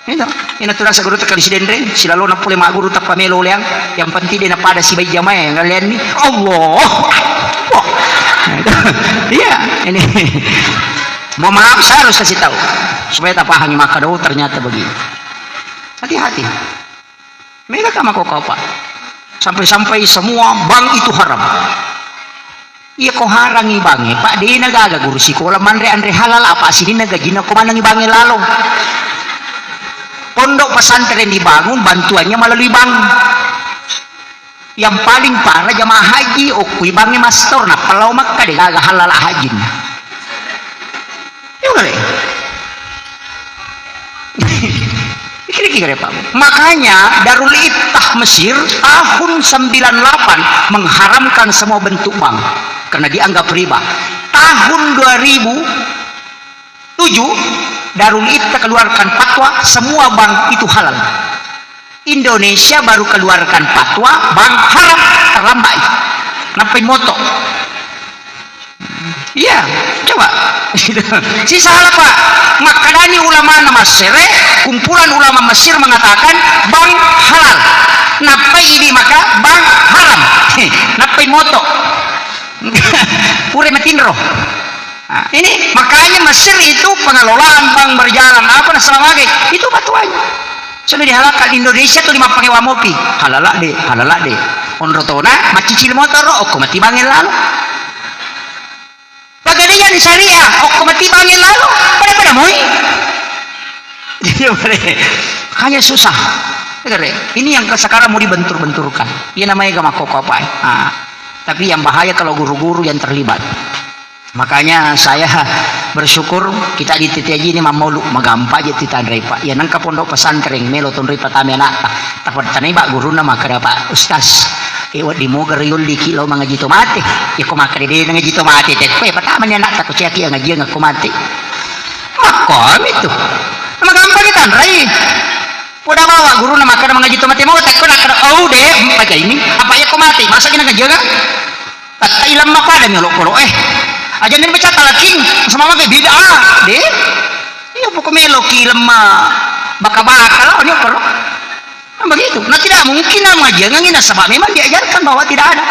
itu ini terasa guru tekali sidendre silalo na pule maguru tak pamelo yang penting dia pada si bayi jamaah yang kalian ni Allah iya ini mau maaf saya harus kasih tahu supaya tak pahami maka ternyata begini hati-hati mereka kama kok Pak sampai semua bank itu haram iya kok harangi bange Pak dia nagaga guru sekolah manre andre halal apa sini nagajina ko manangi bange lalong pondok pesantren dibangun bantuannya melalui bank yang paling parah jamaah haji okui bange master nah kalau maka dia gaga halal hajin kira-kira Pak makanya Darul Iftah Mesir tahun 98 mengharamkan semua bentuk bank karena dianggap riba tahun 2007 Darul Iftah keluarkan fatwa semua bank itu halal Indonesia baru keluarkan fatwa bank haram terlambat sampai moto iya coba si salah Pak makadani ulama Mesir kumpulan ulama Mesir mengatakan bank halal napai ini maka bank haram napai moto pure metinro nah, ini makanya Mesir itu pengelolaan bank berjalan apa selama itu batuannya sudah dihalalkan Indonesia tuh 5 pengewa mopi halal deh onrotona macicil motor ok mati bangin lalu bagadian syariah ok mati bangin lalu pada moi hanya susah Ini yang sekarang mau dibentur-benturkan. Ini namanya gama kokopai. Tapi yang bahaya kalau guru-guru yang terlibat. Makanya saya bersyukur kita di TTJ ini mau magampa aja tita Pak. Ya nangka pondok pesantren melo ton ripa tami anak. Tapod tanay ba guru na makara pa ustaz. Iwat di mo gariyol di kilo mga jito mati. Ya kumakari din nga jito mati. Tekpe pataman niya nak takot siya kiya nga jiya nga kumati. Makom itu. Magampa kita Ray. Puda bawa guru na makara mga jito mati mo tekko nakara oh deh pakai ini apa ya kumati masa kina nga jiya nga. Tak ilam mapada nyolok-kolok aja nih baca talaking sama mama beda deh iya pokoknya melo kilema baka-baka lah ini perlu begitu nah tidak mungkin nama aja ngina sebab memang diajarkan bahwa tidak ada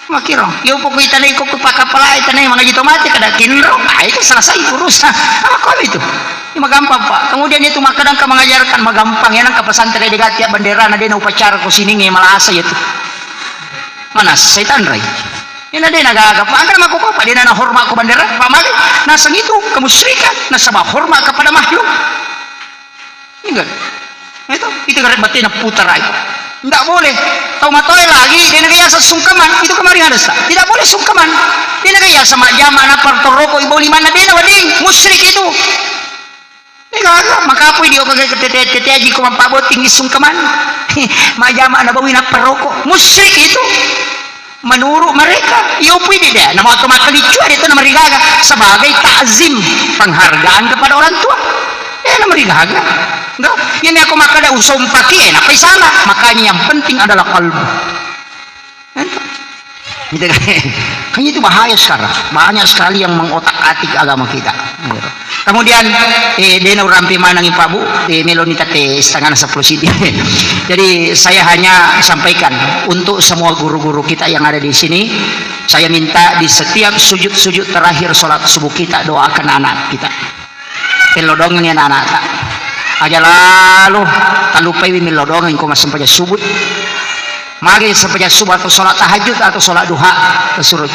makiro iya pokoknya tanah ikut pakapala tanah yang gitu mati kada kinro itu selesai urusan apa itu ini gampang Pak kemudian itu makadang ka mengajarkan magampang ya nang ka pesantren digati bendera na din upacara ko siningi malasa itu mana setan Ray ini dia nagagapa angkan aku apa dia na hormat ko bandera pamali nasa itu kemusyrikan nasa hormat kepada makhluk enggak itu berarti na putar itu enggak boleh tahu matoy lagi dia nagaya sa sungkaman itu kemarin ada tidak boleh sungkaman dia nagaya sama jama na partoroko ibu lima na din wading musyrik itu maka apa dia kagak keteteji ko mampabot tinggi sungkaman majama na bawi na paroko musyrik itu menurut mereka yo pwede deh nama otomatis dicuat itu nama rigaga sebagai takzim penghargaan kepada orang tua nama rigaga enggak ini aku maka ada usum pakai apa salah makanya yang penting adalah kalbu gitu kan itu bahaya sekarang banyak sekali yang mengotak-atik agama kita kemudian dena rampi manang ipabu melonita te setengah 10 sidi jadi saya hanya sampaikan untuk semua guru-guru kita yang ada di sini saya minta di setiap sujud-sujud terakhir sholat subuh kita doakan anak kita pelodongin anak aja lalu tak lupa melodongin kau masih sampai subuh mari sampai subuh atau sholat tahajud atau sholat duha tersuruh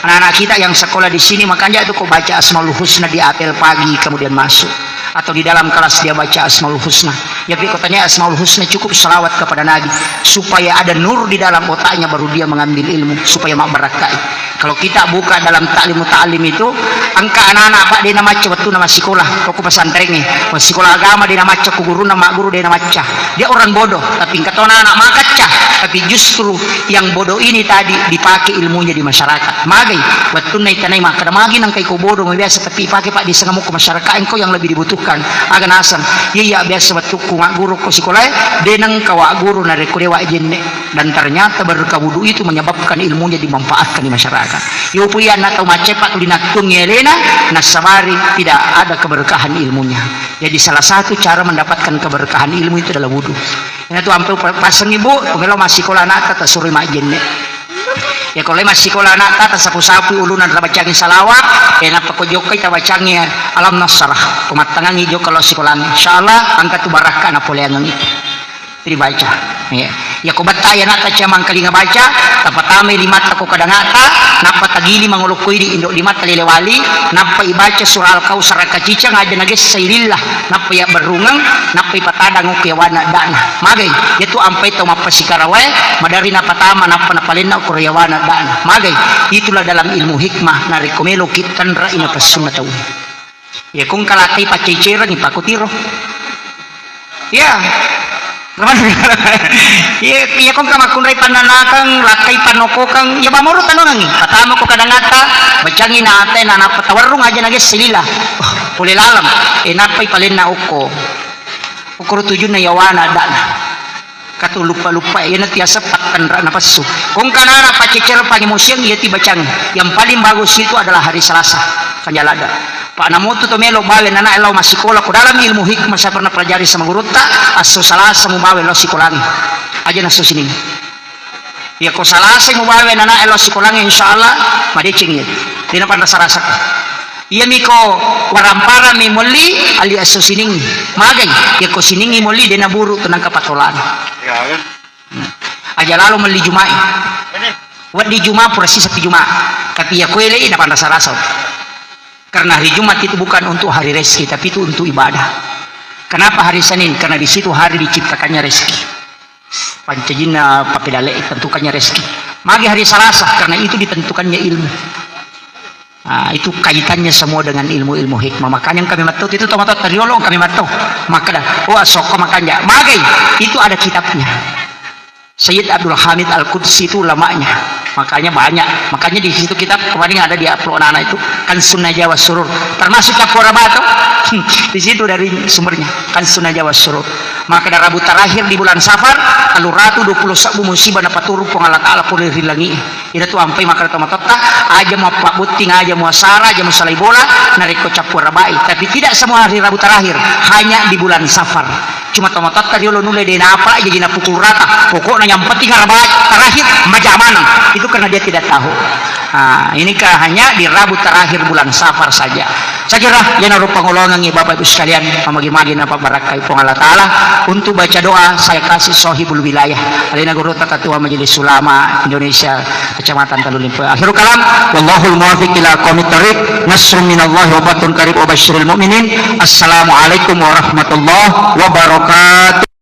anak-anak kita yang sekolah di sini makanya itu kau baca Asmaul Husna di apel pagi kemudian masuk atau di dalam kelas dia baca Asmaul Husna ya katanya Asmaul Husna cukup selawat kepada Nabi supaya ada nur di dalam otaknya baru dia mengambil ilmu supaya mak berakai kalau kita buka dalam ta'lim itu angka anak-anak pak dia nama waktu nama sekolah kau pesantrennya sekolah agama dia nama ku guru nama guru dia nama dia orang bodoh tapi kata anak makaca tapi justru yang bodoh ini tadi dipakai ilmunya di masyarakat magai waktu naik tanai mak kada magi nang kai ko bodoh biasa tapi pakai pak di sengamu ke masyarakat engkau yang lebih dibutuhkan agan asan iya biasa waktu ku guru ko sekolah dia nang kawa guru na reko dewa jenne dan ternyata berkah wudu itu menyebabkan ilmunya dimanfaatkan di masyarakat yo puyan atau macepat linatung yelena nasabari tidak ada keberkahan ilmunya jadi salah satu cara mendapatkan keberkahan ilmu itu adalah wudu ini tuh ampe pasang ibu kalau masih sekolah anak tak suruh majin ya kalau masih sekolah anak tak sapu-sapu ulunan rabacangin salawat enak pakojokai tabacangnya alam nasrah pematangan hijau kalau sekolah insyaallah angkat tu barakah napoleon itu dibaca ya ko bataya nata camang kalinga baca tapatame limat ko kadangata napa tagili mangulukui di indok limat talilewali napa ibaca surah al-kausar kacicang aja nages sailillah napa ya berungang napa ipatadang ko yawana dana magay itu ampai to mapasikarawe madari napa tama napa napalena ko yawana dana magay itulah dalam ilmu hikmah na rekomelo kitan ra ina pasunna taw ya kung kalakay pacicirang ipakutiro ya iya kung kamakunray pananakang lakay panokokang ya bamuro tanonang patamo ko kadangata bacangin natin na napatawarong aja nagis silila pulilalam napay palin na uko ukuro tujuh na yawana dana katu lupa-lupa yan at yasa patandra na pasu kung kanana pacicir pangimusyang iya tibacang yang paling bagus itu adalah hari Selasa kanyalada Pak Namoto to melo bale na elaw masikola ko dalam ilmu hikmah sa pernah pelajari sama guru ta aso Salasa mo bawe lo sikolangi aja na susining ya ko Salasa mo bawe na elaw sikolangi insyaallah madicing yun di na panrasa-rasa iya miko warampara mi muli ali aso sining magay ya ko siningi muli di naburu tunang kapatolan aja lalu meli Jumai wadi Juma purasi sapi Juma tapi ya kuele na panrasa-rasa karena hari Jumat itu bukan untuk hari rezeki tapi itu untuk ibadah Kenapa hari Senin? Karena di situ hari diciptakannya rezeki. Pancajina papedale tentukannya rezeki. Magi hari Selasa karena itu ditentukannya ilmu. Nah, itu kaitannya semua dengan ilmu-ilmu hikmah. Makanya kami matot itu tomato teriolong kami matot. Maka dah, wah soko makanya. Magi itu ada kitabnya. Sayyid Abdul Hamid Al-Qudsi itu ulamanya. Makanya banyak. Makanya di situ kitab kemarin ada di upload anak itu kan Sunnah Jawa Surur. Termasuk Kapura Batu. Di situ dari sumbernya kan Sunnah Jawa Surur. Maka pada Rabu terakhir di bulan Safar, kalau ratu 20 sabu musibah dapat turun pun Allah Taala pun hilangi. Ina tu ampai maka tomatota aja mau pak buting aja mau sara aja mau salai bola nariko Kapura Bai. Tapi tidak semua hari Rabu terakhir, hanya di bulan Safar. Cuma tomatot tadi lo nule dena apa aja jina pukul rata pokoknya yang penting Rabu terakhir majamanan itu karena dia tidak tahu. Nah, ini hanya di Rabu terakhir bulan Safar saja. Saya kira yang naruh pengulungan Bapak Ibu sekalian pemagi-magi napa barakai pun Allah Taala untuk baca doa saya kasih sohibul wilayah alina guru tata tua majelis ulama Indonesia Kecamatan Talulimpe. Akhirul kalam wallahul muwaffiq ila aqwamit thariq nasrun minallahi wa fatun qarib wa basyiril mu'minin. Assalamualaikum warahmatullahi wabarakatuh.